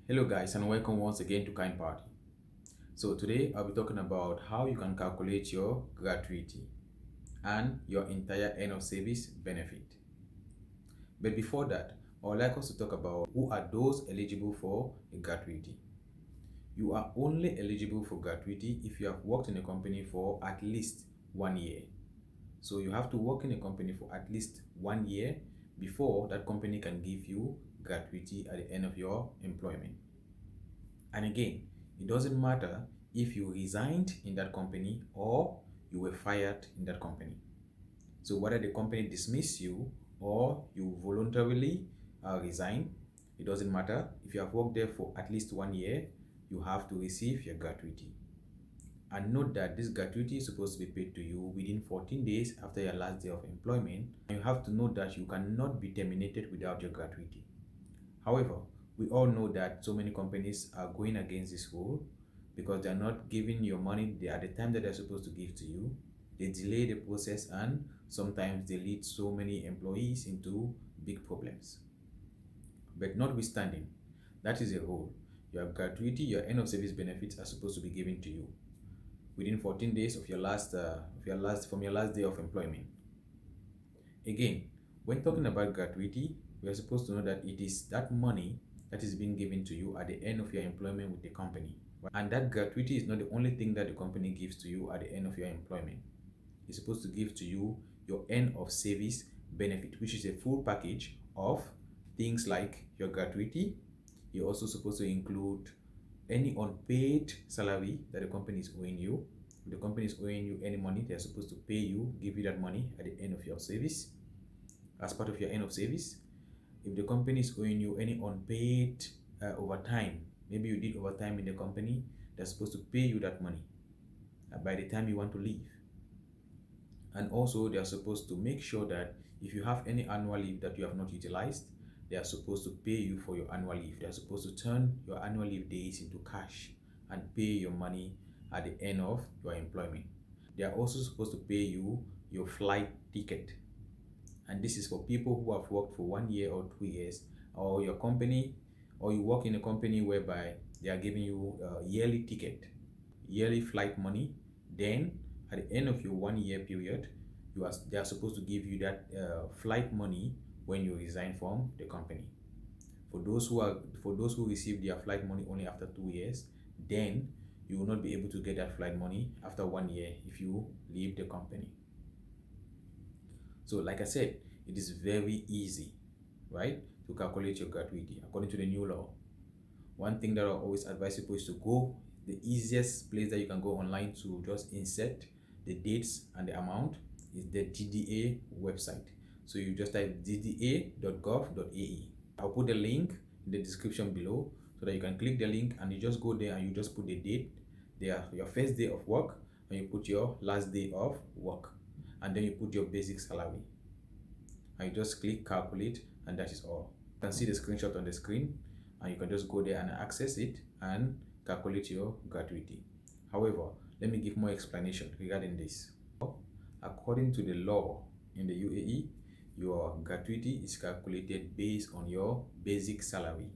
Hello guys and welcome once again to Kind Party. So today I'll be talking about how you can calculate your gratuity and your entire end of service benefit. But before that, I would like us to talk about who are those eligible for a gratuity. You are only eligible for gratuity if you have worked in a company for at least 1 year. So you have to work in a company for at least 1 year before that company can give you gratuity at the end of your employment. And again, it doesn't matter if you resigned in that company or you were fired in that company. So whether the company dismiss you or you voluntarily resign, it doesn't matter. If you have worked there for at least 1 year, you have to receive your gratuity. And note that this gratuity is supposed to be paid to you within 14 days after your last day of employment. And you have to note that you cannot be terminated without your gratuity. However, we all know that so many companies are going against this rule because they're not giving your money at the time that they're supposed to give to you. They delay the process and sometimes they lead so many employees into big problems. But notwithstanding, that is a rule. Your gratuity, your end of service benefits are supposed to be given to you within 14 days of your from your last day of employment. Again, when talking about gratuity, we are supposed to know that it is that money that is being given to you at the end of your employment with the company. And that gratuity is not the only thing that the company gives to you at the end of your employment. It's supposed to give to you your end of service benefit, which is a full package of things like your gratuity. You're also supposed to include any unpaid salary that the company is owing you. If the company is owing you any money, they're supposed to pay you, give you that money at the end of your service, as part of your end of service. If the company is owing you any unpaid overtime, maybe you did overtime in the company, they're supposed to pay you that money by the time you want to leave. And also, they are supposed to make sure that if you have any annual leave that you have not utilized, they are supposed to pay you for your annual leave. They are supposed to turn your annual leave days into cash and pay your money at the end of your employment. They are also supposed to pay you your flight ticket. And this is for people who have worked for 1 year or 2 years, or your company, or you work in a company whereby they are giving you a yearly ticket, yearly flight money. Then at the end of your 1 year period, they are supposed to give you that flight money when you resign from the company. For those who receive their flight money only after 2 years, then you will not be able to get that flight money after 1 year if you leave the company. So like I said, it is very easy, right, to calculate your gratuity according to the new law. One thing that I always advise people is to go the easiest place that you can go online to just insert the dates and the amount is the DDA website. So you just type dda.gov.ae. I'll put the link in the description below so that you can click the link and you just go there and you just put the date there, your first day of work, and you put your last day of work, and then you put your basic salary and you just click calculate, and that is all. You can see the screenshot on the screen and you can just go there and access it and calculate your gratuity. However, let me give more explanation regarding this. According to the law in the UAE, your gratuity is calculated based on your basic salary.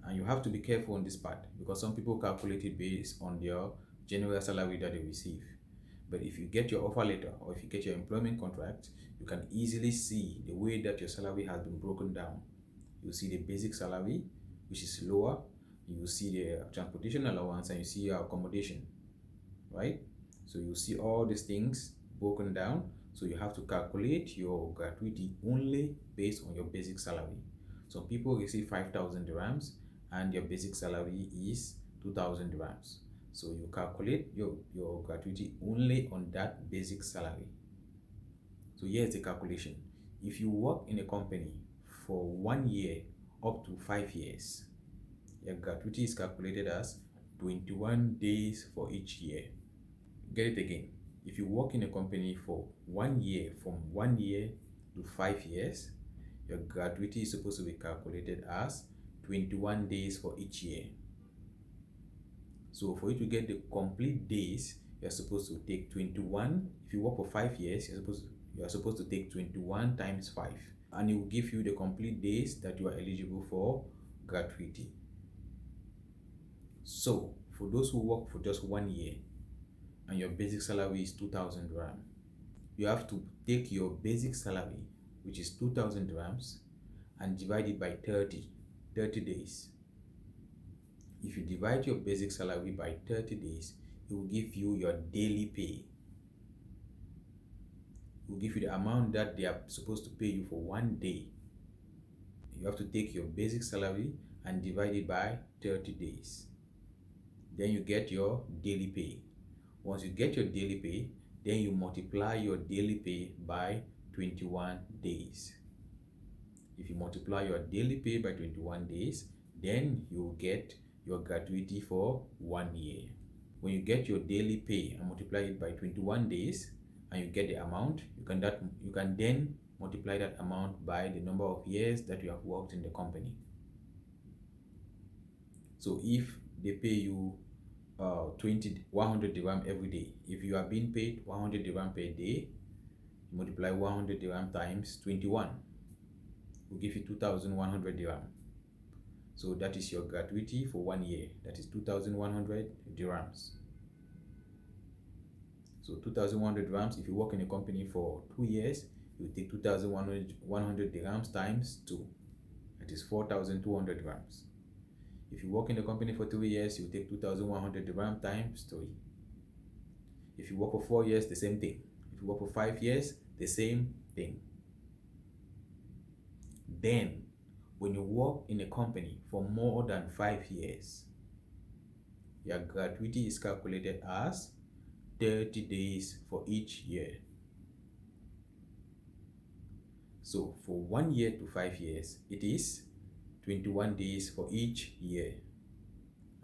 And you have to be careful on this part because some people calculate it based on their general salary that they receive. But if you get your offer letter or if you get your employment contract, you can easily see the way that your salary has been broken down. You see the basic salary, which is lower. You see the transportation allowance and you see your accommodation, right? So you see all these things broken down. So you have to calculate your gratuity only based on your basic salary. Some people receive 5,000 dirhams and your basic salary is 2,000 dirhams. So you calculate your gratuity only on that basic salary. So here's the calculation. If you work in a company for 1 year up to 5 years, your gratuity is calculated as 21 days for each year. Get it again. If you work in a company for 1 year, from 1 year to 5 years, your gratuity is supposed to be calculated as 21 days for each year. So for you to get the complete days, you're supposed to take 21. If you work for 5 years, you're supposed to take 21 times 5, and it will give you the complete days that you are eligible for gratuity. So for those who work for just 1 year and your basic salary is 2,000 dirham, you have to take your basic salary, which is 2,000 dirhams, and divide it by 30 days. If you divide your basic salary by 30 days, it will give you your daily pay. It will give you the amount that they are supposed to pay you for 1 day. You have to take your basic salary and divide it by 30 days. Then you get your daily pay. Once you get your daily pay, then you multiply your daily pay by 21 days. If you multiply your daily pay by 21 days, then you will get your gratuity for 1 year. When you get your daily pay and multiply it by 21 days and you get the amount, you can then multiply that amount by the number of years that you have worked in the company. So if they pay you 100 dirham every day, if you are being paid 100 dirham per day, you multiply 100 dirham times 21 will give you 2,100 dirham. So that is your gratuity for 1 year. That is 2,100 dirhams. So 2,100 dirhams, if you work in a company for 2 years, you take 2,100 dirhams times 2. That is 4,200 dirhams. If you work in the company for 3 years, you take 2,100 dirham times 3. If you work for 4 years, the same thing. If you work for 5 years, the same thing. Then, when you work in a company for more than 5 years, your gratuity is calculated as 30 days for each year. So for 1 year to 5 years, it is 21 days for each year.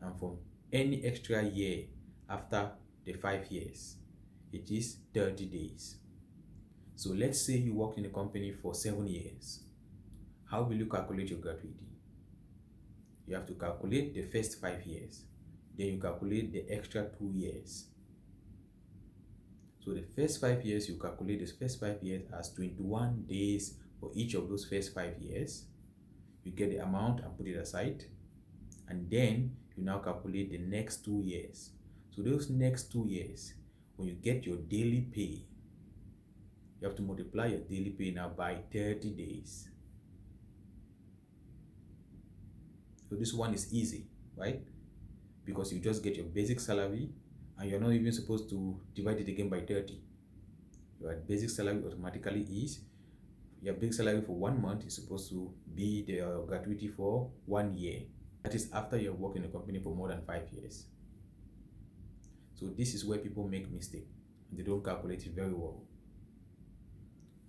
And for any extra year after the 5 years, it is 30 days. So let's say you worked in a company for 7 years. How will you calculate your gratuity? You have to calculate the first 5 years. Then you calculate the extra 2 years. So the first 5 years, you calculate the first 5 years as 21 days for each of those first 5 years. You get the amount and put it aside. And then you now calculate the next 2 years. So those next 2 years, when you get your daily pay, you have to multiply your daily pay now by 30 days. So this one is easy, right? Because you just get your basic salary and you're not even supposed to divide it again by 30. Your basic salary automatically is, your basic salary for 1 month is supposed to be the gratuity for 1 year. That is after you have worked in a company for more than 5 years. So this is where people make mistake. They don't calculate it very well.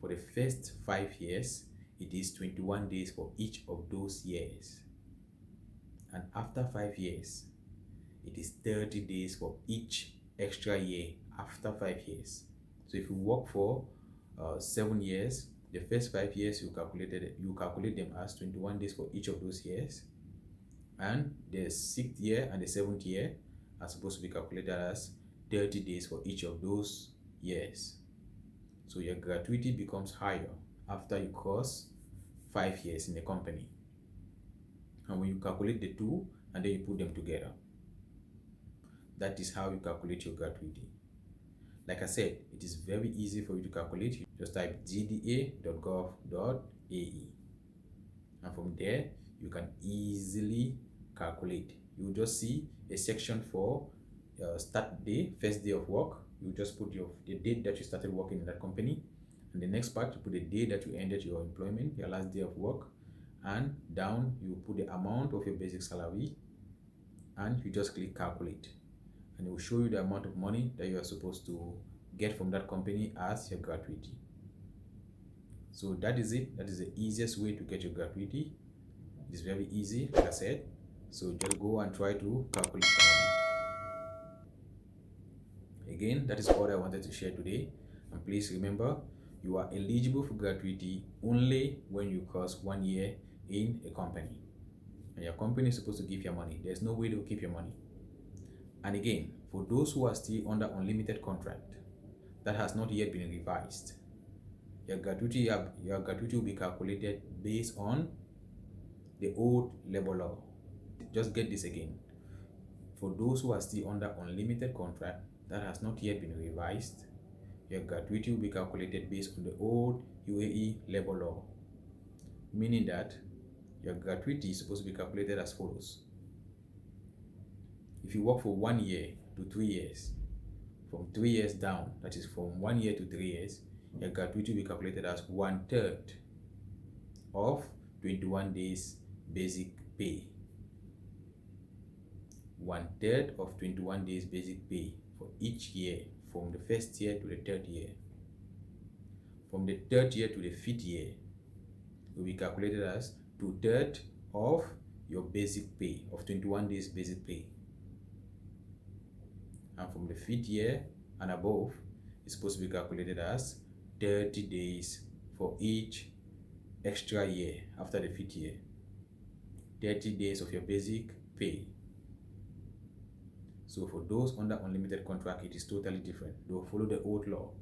For the first 5 years, it is 21 days for each of those years. And after 5 years, it is 30 days for each extra year after 5 years. So if you work for 7 years, the first 5 years you calculate them as 21 days for each of those years, and the 6th year and the 7th year are supposed to be calculated as 30 days for each of those years. So your gratuity becomes higher after you cross 5 years in the company. And when you calculate the two and then you put them together, that is how you calculate your gratuity. Like I said, it is very easy for you to calculate. You just type gda.gov.ae, and from there you can easily calculate. You will just see a section for start day, first day of work. You just put the date that you started working in that company, and the next part you put the day that you ended your employment, your last day of work, and down you put the amount of your basic salary, and you just click calculate, and it will show you the amount of money that you are supposed to get from that company as your gratuity. So that is it. That is the easiest way to get your gratuity. It is very easy, like I said. So just go and try to calculate the money. Again, that is all I wanted to share today. And please remember, you are eligible for gratuity only when you cross 1 year in a company. And your company is supposed to give you money. There's no way to keep your money. And again, for those who are still under unlimited contract that has not yet been revised, your gratuity will be calculated based on the old labor law. Just get this again. For those who are still under unlimited contract that has not yet been revised, your gratuity will be calculated based on the old UAE labor law, meaning that your gratuity is supposed to be calculated as follows. If you work for 1 year to 3 years, from 3 years down, that is from 1 year to 3 years, your gratuity will be calculated as 1/3 of 21 days basic pay. 1/3 of 21 days basic pay for each year, from the first year to the third year. From the third year to the fifth year, will be calculated as 2/3 of your basic pay of 21 days basic pay. And from the fifth year and above, it's supposed to be calculated as 30 days for each extra year after the fifth year. 30 days of your basic pay. So for those under unlimited contract, it is totally different. They will follow the old law.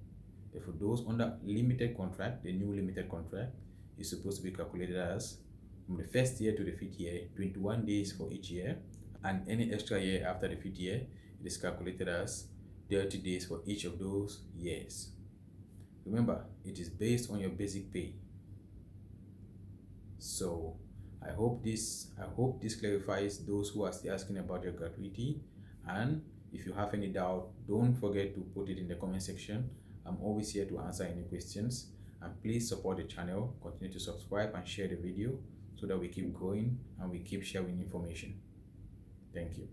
But for those under limited contract, the new limited contract is supposed to be calculated as from the first year to the fifth year, 21 days for each year, and any extra year after the fifth year, it is calculated as 30 days for each of those years. Remember, it is based on your basic pay. So I hope this clarifies those who are still asking about your gratuity. And if you have any doubt, don't forget to put it in the comment section. I'm always here to answer any questions. And please support the channel, continue to subscribe and share the video so that we keep growing and we keep sharing information. Thank you.